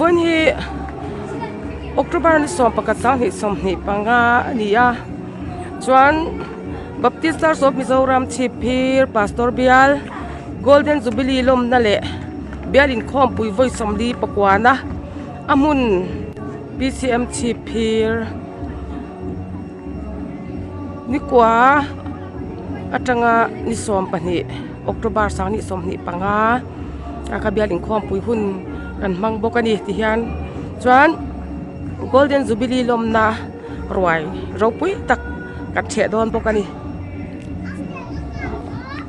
vun hi October ni som pakat sang hi som ni panga nia chuan Baptist Church of Mizoram Chhipphir Pastor Bial Golden Jubilee Lawmna le Bial Inkhawmpui voi somli pakwana amun PCM Chhipphir ni kwa atanga ni som pani October sang ni som ni panga aka Bial Inkhawmpui hun kan mang bokani ti hian chuan Golden Jubilee Lawmna roi ropui tak kat the don bokani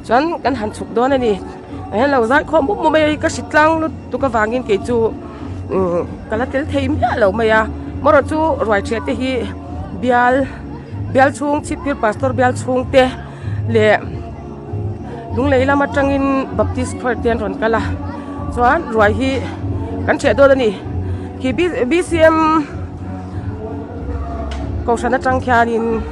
chuan kan han chuk don ani hello zai khom bu mai ka sitlang lu tu ka wangin ke chu kala tel theim ya lo maya moro chu roi the te hi Bial chung Chhipphir Pastor Bial chung te le lung leila matangin Baptist Christian ron kala chuan roi hi kan the don ani ki BCM ko sana tang khianin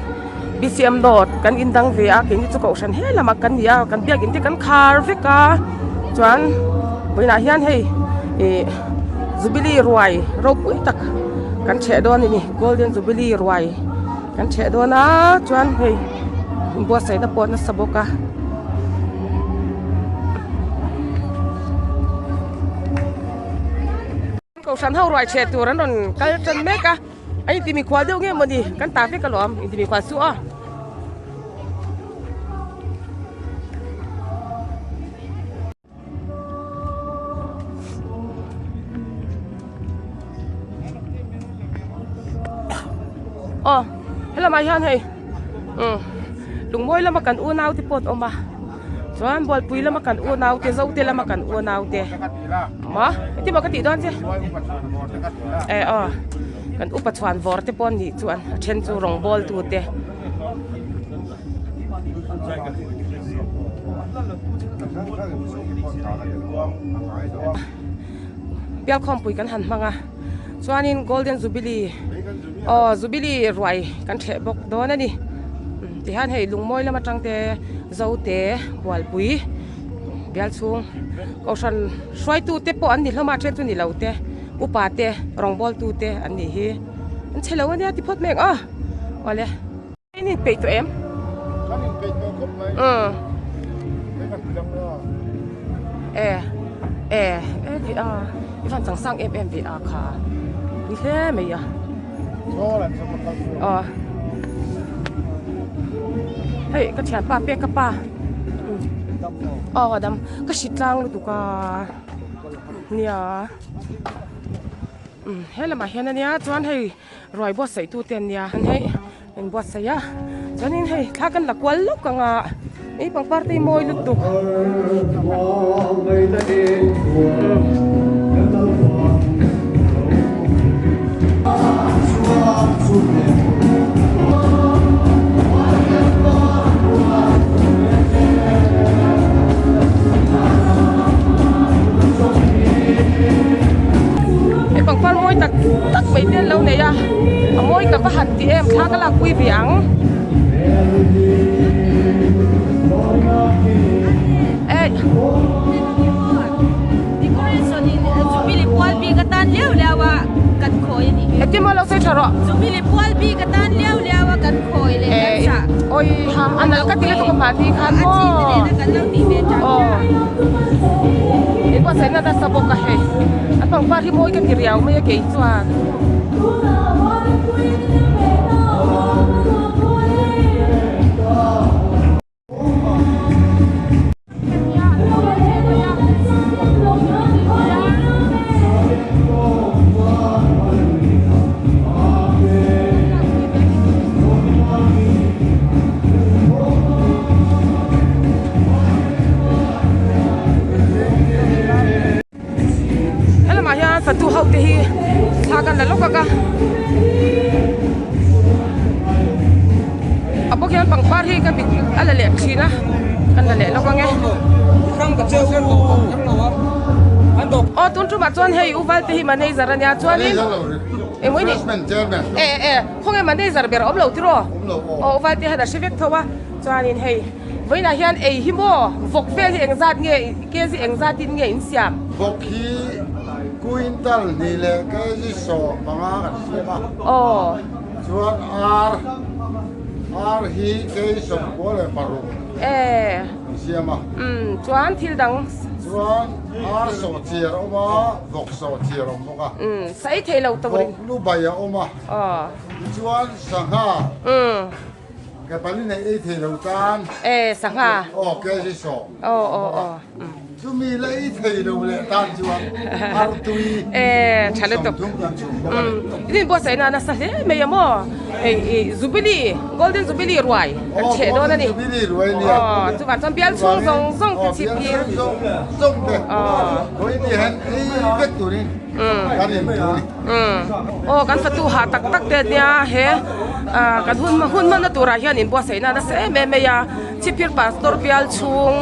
BCM dot kan indang ve a kin chu ko san he lama kan ya kan bia kin te kan khar veka chuan boina hian hei Jubilee roi ropui tak kan che don ni Golden Jubilee roi kan che don a chuan hei bo sai da pot na saboka ko san ho roi che tu ran don kal chan meka ai ti mi khwa deu nge mani kan ta fe ka lom ti mi khwa su a hello mai han hei lung moi lama kan u nau ti pot oma chuan bol pui lama kan u nau te zo te lama kan u nau te ma ti ma ka ti don che kan upa chuan vor te pon ni chuan then chu rong bol tu te Bial Inkhawmpui kan han manga chuanin Golden Jubilee Jubilee roi kan the bok don ani ti han hei lungmoi lama tangte zo te bol pui Bial chung ko san swai tu te po an ni hloma the chu ni lo te upa te rongbol tu te an ni hi an chelo ania ti phot mek ole ni pe to em vi a ifan chang sang em vi a kha ni he me ya hei ka thian pa pe ka pa dam ka sitlang lu tu ka nia hela ma hian ania chuan hei roi bo sai tu ten nia han hei en bo sai ya chuanin hei thla kan la kwal lu ka nga ei pangpar te moi lu tu pangpar moi tak mấy tên lâu này à moi cả hạt thì em khá cái là quy viếng Jubilee Paul bi cái tan leo leo à cắn khôi đi cái mà lâu say chả rõ Jubilee Paul bi cái tan leo leo à cắn khôi lên cả ôi anh là cái tiếng của bạn thì khán mò ini buat saya nada sabok kahe. Apang pari mo ikan kiriaw may kaituan. Satu hau tehi sakan lalu kakak. Apa kian pangpar hi kan ala lek China kan la lek lokang khang ka cheu kan andok tun tu bat chuan hei uval tehi manager ania chuanin moi ni khong e manager ber om lo tiro uval tehi da shivek thowa chuanin hei voina hian himo vok fel hi engzat nge ke ji engzat tin nge in siam vok hi quintal ni le cái gì sọ bằng ăn xem à chuan ar hi cái sọ của le paru xem à chuan thil dang chuan ar sọ chiar oma vok sọ chiar oma sai thei lo tawrin lu bai oma chuan sangha cái bánh này ấy thì đầu tan sangha cái gì sọ chúng mi lấy thầy đầu lệ tan chưa ăn tui trả lời tục ini bos saya nana sah me mo Jubilee Golden Jubilee ruai kan che do na ni Jubilee ruai ni tu kan tam bial chung zong zong ke Chhipphir zong de hoi ni han vek tu ni kan ni tu ni kan fatu ha tak tak te nia he kan hun man na tura hian in bos saya nana se me ya Chhipphir pastor bial chung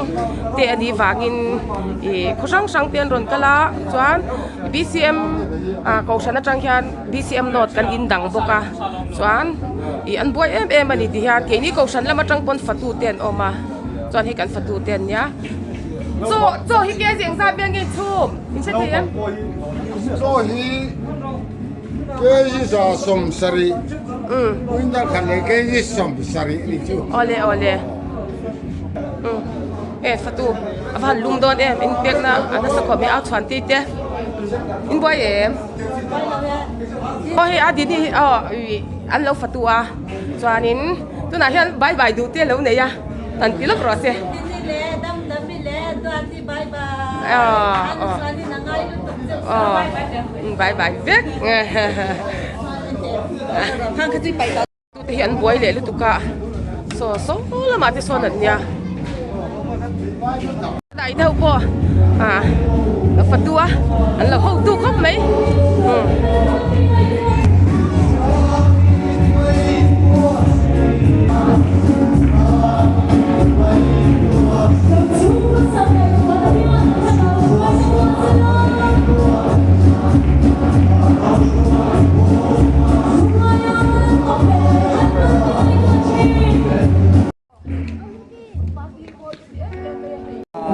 te ani wangin khosang sang ten ron kala chuan BCM kausana tang hian BCM not kan indang boka chuan an boy em ani ti hian ke ni kausan lama tang pon fatu ten oma chuan hi kan fatu ten nya so hi ke jeng sa biang ngi chum in se tian so hi ke ji sa som sari winda kan le ke ji som sari ni chu ole fatu avan lum don in pek na ana sa ko me out chuan ti te in boy he adini an lo fatu chuanin tuna hian bye bye du te lo ne ya tan pi lo ro se bye bye vek hang ka ti pai ta tu hian boy le lu tu ka so la ma te so na nya đại đâu po Phật tu anh là hậu tu khóc mấy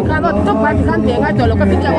Kalau tu pasti kan dia ngajar lo ke video.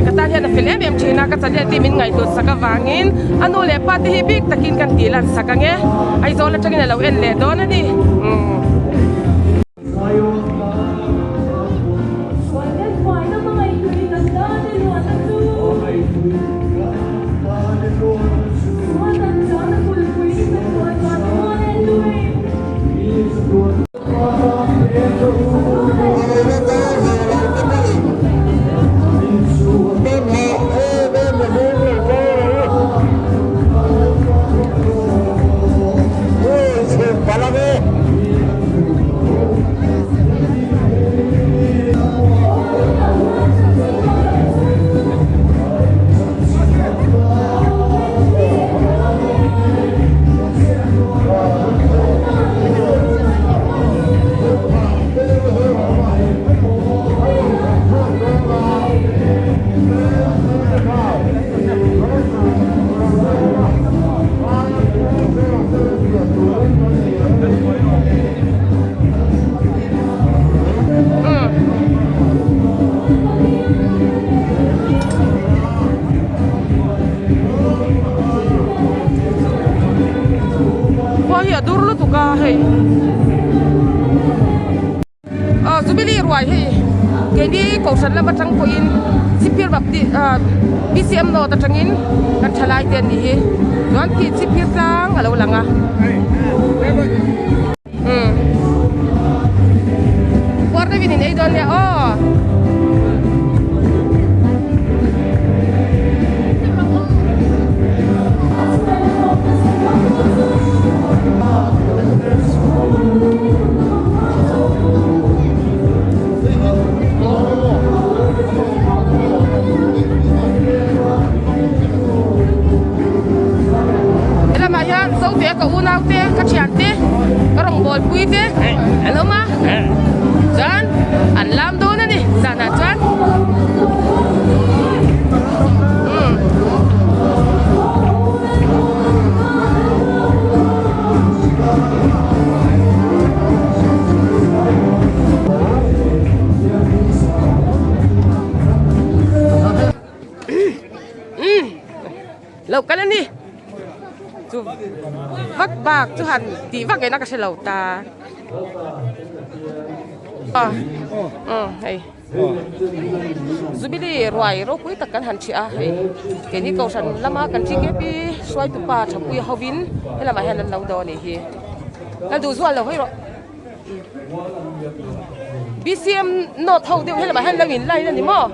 Kata dia na film em China kata dia timin ngai tu sakawangin anu le pati hibik takin kan tilan sakange ai zola tangin law en le don ani Jubilee ruai he ke ni kausan la batang ko in Chhipphir bapti BCM no ta tangin kan thalai ten ni he don ki Chhipphir tlang alo langa war de vinin ei don ya Ela maya sau te ka unau te ka chian te ka rong bol pui te alo ma chan an lam do na ni sana chan lâu cái lên đi chú vắt bạc chú hẳn tí vắt cái nó cái xe lầu ta hay Jubilee rồi rồi cuối tất cả hành chị hay cái này cầu sẵn lắm á cần chi cái bi xoay tụ pa chấm quy hậu vin hay là mà hẹn lần lâu đó này hi là đủ rồi là hơi rồi BCM nó thâu tiêu hay là mà hẹn lần nghìn lại là gì mà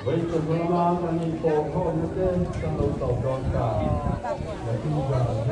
với sự quan mang và nhìn phố không nhất định trong đầu tàu đón cả và khi giờ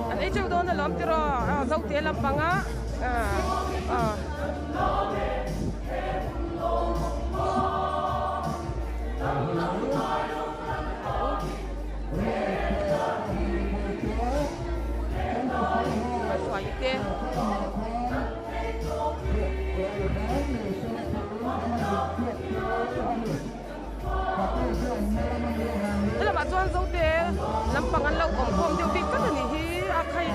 anh ấy chịu đón là lắm chứ rồi dâu tía làm bằng á xoay tê thế là bạn cho ăn dâu tê làm bằng ăn lâu ổng hôm tiêu việc rất là nhỉ khay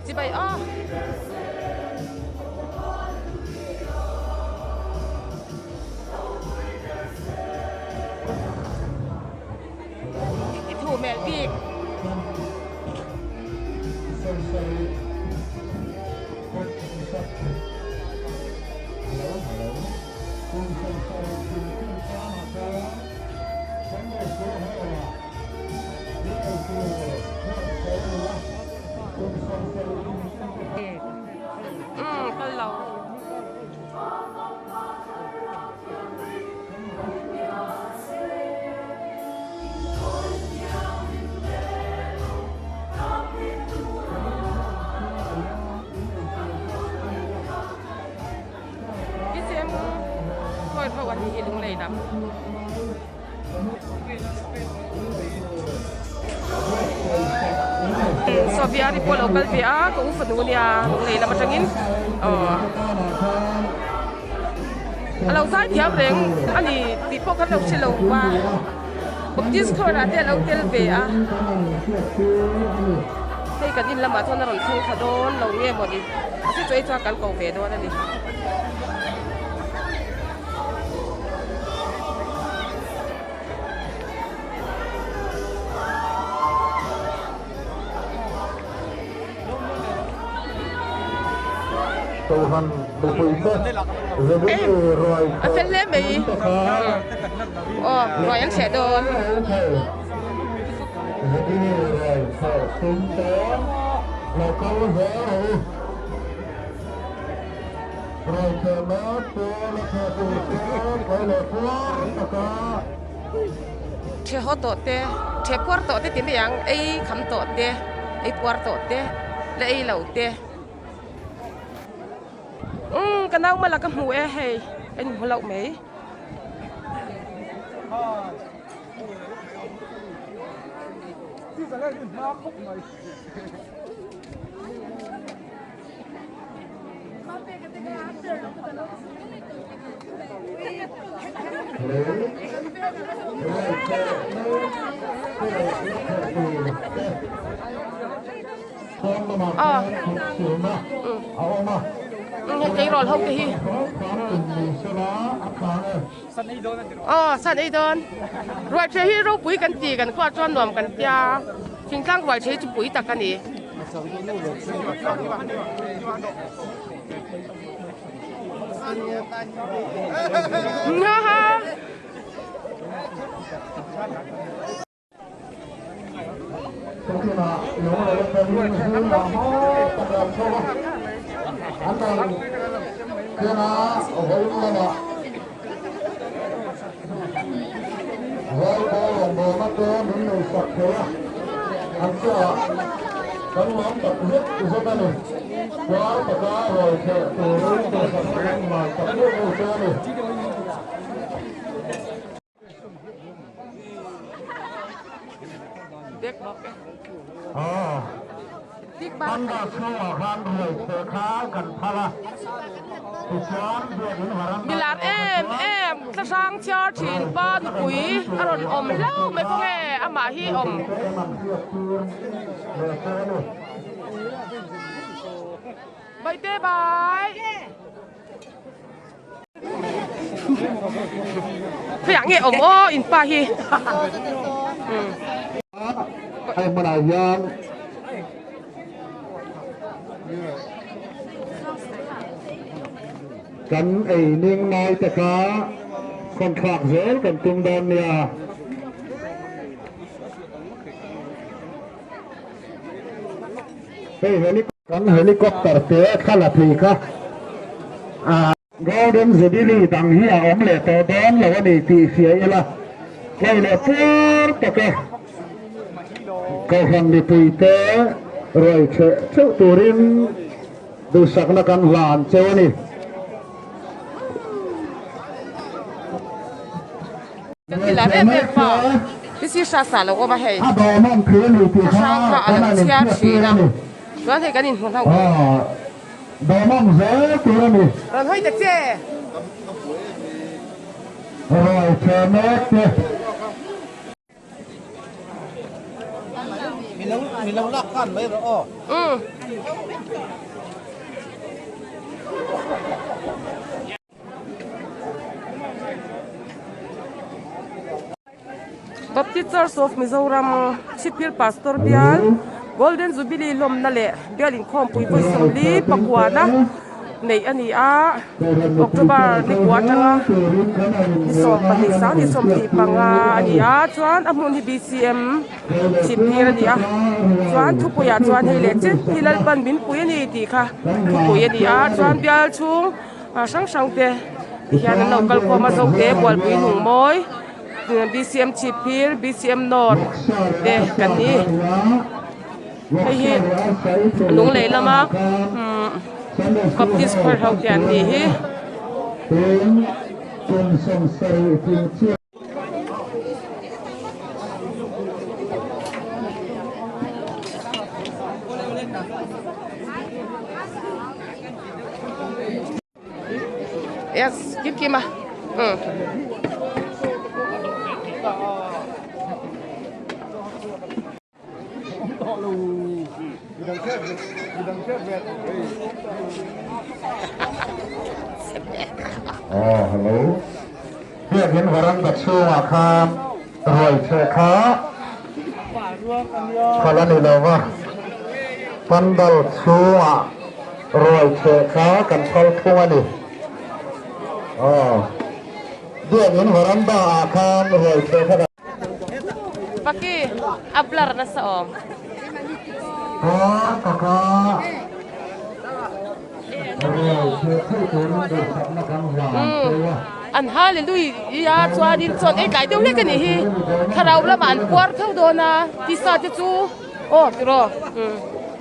chị bày cái thủ mẹ việc con lầu cái xem thôi thôiวันนี้ลุงเลยนะSofia di pulau local via ke ufat dunia ngai nama cengin kalau saya tiap reng ani tipo kan lok selo wa baptis ko na te lok tel via sai kan in lama thon ron thang khadon lo nge mo di se choi cha kan ko ve do na ni Tuhan berpuasa, anh phải lên mày รอยอันเฉดโดนเทหัวโตเตเทปัวโตเตติมยังไอ้คำโตเตไอ้ปัวโตเตและไอ้เหล่าเตกันนั่งมาแล้วก็หูเฮ้ยไอ้หนูเหล่าไหมยังใจร้อนเท่ากี้สันไอโดนรวยเชียที่เราปุ๋ยกันจีกันก็จวนรวมกันยาชิงสร้างรวยเชียจะปุ๋ยตักกันนี่ฮ่าฮ่าเด็กบอกติ๊กบ้านมิลาดเอ็มสร้างเชียร์ถิ่นบ้านปุ๋ยอร่อยอมเล่าไม่พอแง่อามาฮีอมใบเต้บายพยางเงี้ยอมอ้ออินปาฮีให้มันอายัง กันไอ้นิ่งนายตะกาคอนทรากเซลกันตุงดอนเนี่ยเฮ้ยเฮลิคอปเตอร์เตะขลับลีค่ะGolden Jubilee ต่างเฮียอมเล่ตัวดอนแล้ววันนี้ตีเสียละใกล้เลยปุ๊บตะกาเขาหันดีปีเตะรอยเชื่อตัวริมดูสักนักการหลานเจ้านี่มิลาดเอ็มฟ้าที่ซีซ่าซาแล้วก็มาให้ช่างค่ะอะไรเชียร์ชีนะร้านที่กันนี่คนทั้งดอมันเจ้าตัวนี้ร้านให้เด็กเจ้รอยเชเมตมีลังลักกันไหมหรอBaptist Church of Mizoram Chhipphir Pastor Bial Golden Jubilee Lawmna le Bial Inkhawmpui Assembly Pakwana nei ani a October ni kwatanga ni som pani sang ni som ti panga ani a chuan amun hi BCM Chhipphir ani a chuan thupuya chuan hei le chen hilal ban bin pui ani ti kha thupui ani a chuan Bial chung sang sang te hian an local ko ma zo te bol pui nung moi BCM Chhipphir BCM North de kan ni hei lung lei lama Baptist Church hau tian ni hi Yes, kim à. Hello. เรียกเห็นวารังบัดชัวครับรวยเชขาขอละนี่เลยว่าปันดัลชัวรวยเชขากันทอลทัวนี่ ด้วยเงินหัวรันบ้าอาคารรวยเชื่อพระ Pakai ablar nasa om. ขอตะกาเชื่อผู้คนดูสัมนักหวานตัว An hallelujah chuanin chon ei kai deuh lek ani hi kharau lama an puar thau dona ti sa te chu o tiro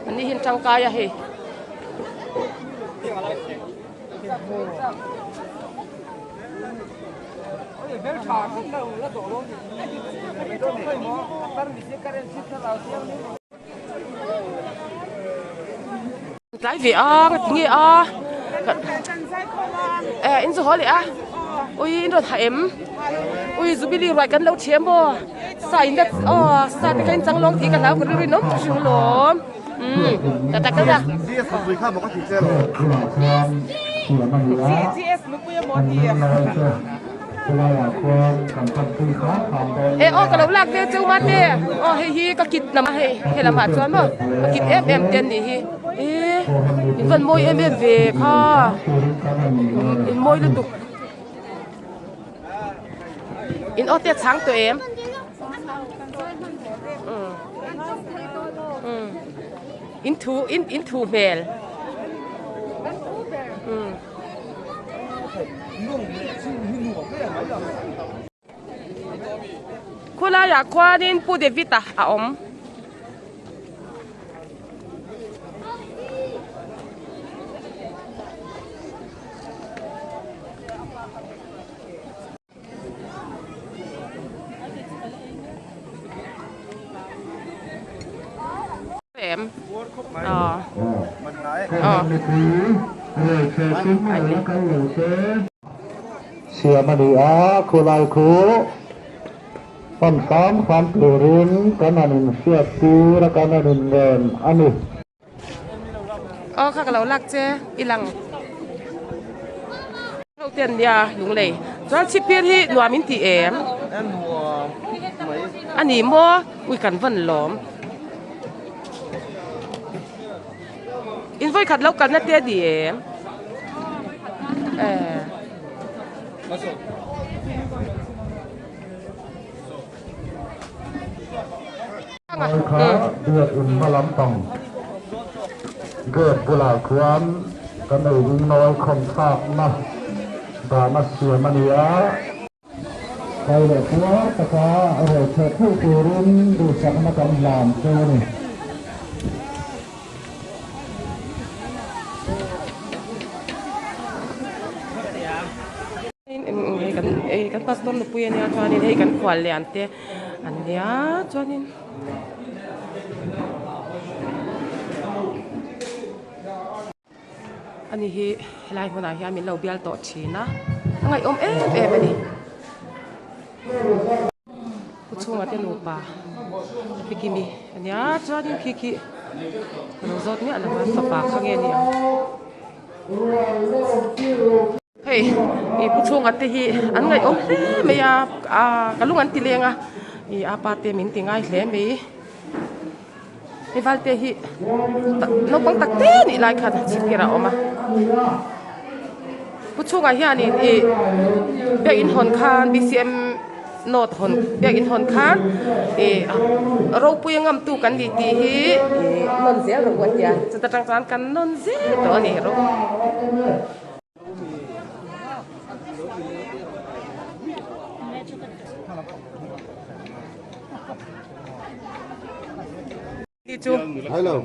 ani hin tangkaya hi lại vì nghe in số hỏi à ôi in rồi thèm ôi Jubilee rồi cần lâu chiếm bò sai đất sai cái trắng long thì cần lâu cái đuôi nóng chừng lắm ta cái ra ê cái lâu lạc kia chú mắt đi hi cái kịch nằm hay làm hạt choán mà cái kịch em tiền đi hi in phần môi em về kha in môi liên tục in ô tiết sáng tụi em in thu về cô la ya qua đến pu de vita à om emเสียมาดีอาคุไลคุต้นซ้ำความปลูรินกันนั่นเสียตูและกันนั่นเงินอันนี้ข้ากับเราลักเจ้อีหลังเราเตียนยาลุงเลยจวนชิปเปียที่หนัวมินตีเอ็มอันนี้มัวอุ้ยกันฟันหลอมอินไฟขัดแล้วกันนั่นเตี้ยดีเอ็มเดือดอุ่นมาล้ำตองเกิดกุหลาบควันกันในวิ่งน้อยคมซากนะบามาเสียมันเยอะใครเหลือพัวตะกาเเธอผู้ตูรุ่นดูสักนักลามเจอนี่kan pastor lu punya ni tuanin hei kan kual le ante ania tuanin ani hi lai hona hi min lo bial to china ngai om ani puchunga te lu pa pikimi ania tuanin kiki no zot ni ala ma sapa khange ni hey i puchung ate hi an ngai om hle me ya kalung an tilenga i apa te min tingai hle me i valte hi no pang takte ni lai khan Chhipphir oma puchunga hian i be in hon khan bcm not hon be in hon khan ro puyangam tu kan di ti hi non zel ro wa ya cha tang chan kan non zel to ni ro Hello.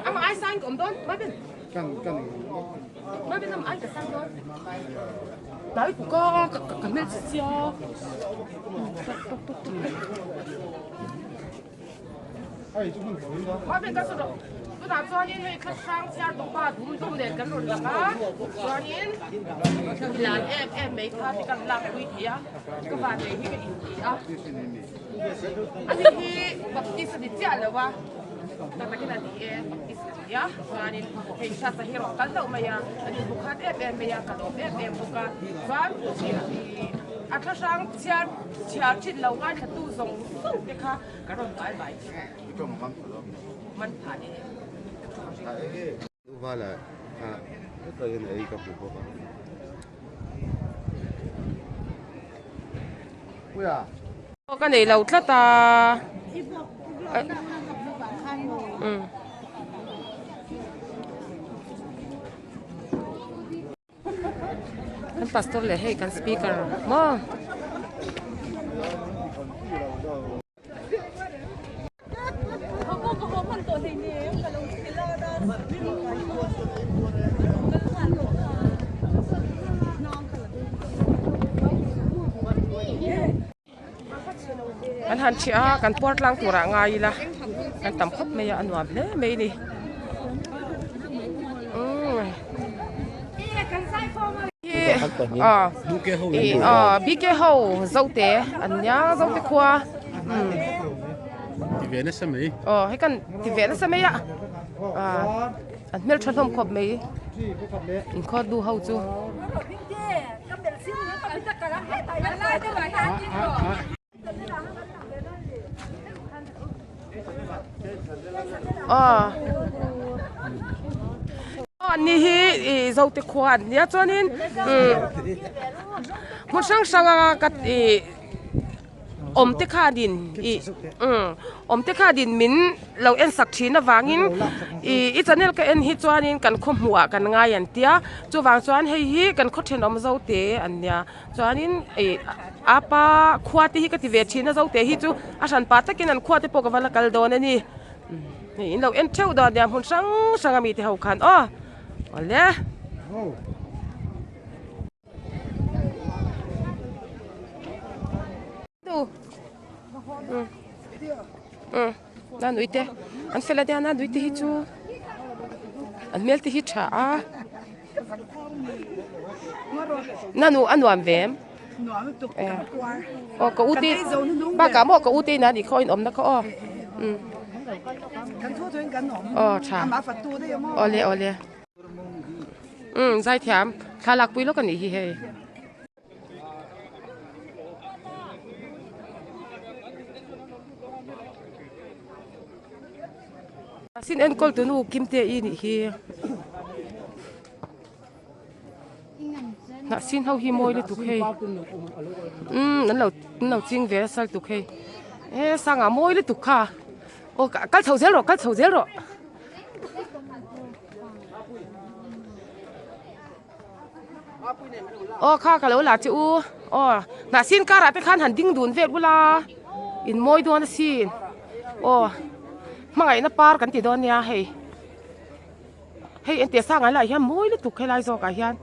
Am ai sang cũng đón, mấy bên. Kan. Mấy bên am ai cả sang đón. Đấy của con cả bên xíu. Mấy bên cái số đó. Cứ làm cho nên hay khách sang xe tổng ba đúng để cắn rồi là cá. Cho nên là em mấy thằng cần làm quý thì á, các bạn này cái gì á. Anh thì bậc đi sẽ đi chơi là wa. Tapi kita di baptis ya, soalnya kita sahiro kalau maya, ini bukan maya kalau bukan, kan? Di atas sang ciar cint lawan satu song, mereka kalau baik. มันผ่านเอง ว่าแหละก็ตัวยังไงกับผู้ปกครองกูอยาก cái này lâu thật ta kan pastor le hey kan speaker mo kan han chia kan port lang tura ngai la kan tam khop me ya anwam le me ni BK ho dâu té anh nhá dâu té khoa thì về nó sao mấy hay cần thì vẽ nó sao mấy ạ anh biết chân không khop mấy anh khó đu hậu chú anh hi dâu té khoa anh nhá cho nên một sang cái té kha din té kha din min lo en sak thina wangin channel ka en hi chuanin kan khom huwa kan ngai an tia chu wang chuan hei hi kan kho then om zo te an nia chuanin apa khwa te hi ka ti ve thina zo te hi chu a san pa takin an khwa te po ka wala kal don ani in lo en theu do dia hun sang mi te ho khan ole na nuite an fela dia na nuite hi chu an melte hi tha na nu an wam vem ko uti ba ka mo ko uti na ni khoi om na ko kan thu thuen kan om tha ma fat tu de mo ole zai thiam thalak pui lo kan ni hi he xin en kol tu nu kim te i ni hi na xin hau hi moi le tu khe nan lo ching ve sal tu khe sanga moi le tu kha kal chho zel ro kha ka lo la chu na xin kara te khan han ding dun ve bula in moi don xin mangai na par kan ti don ya hey en te sang ala hian moi le tu khelai zo ka hian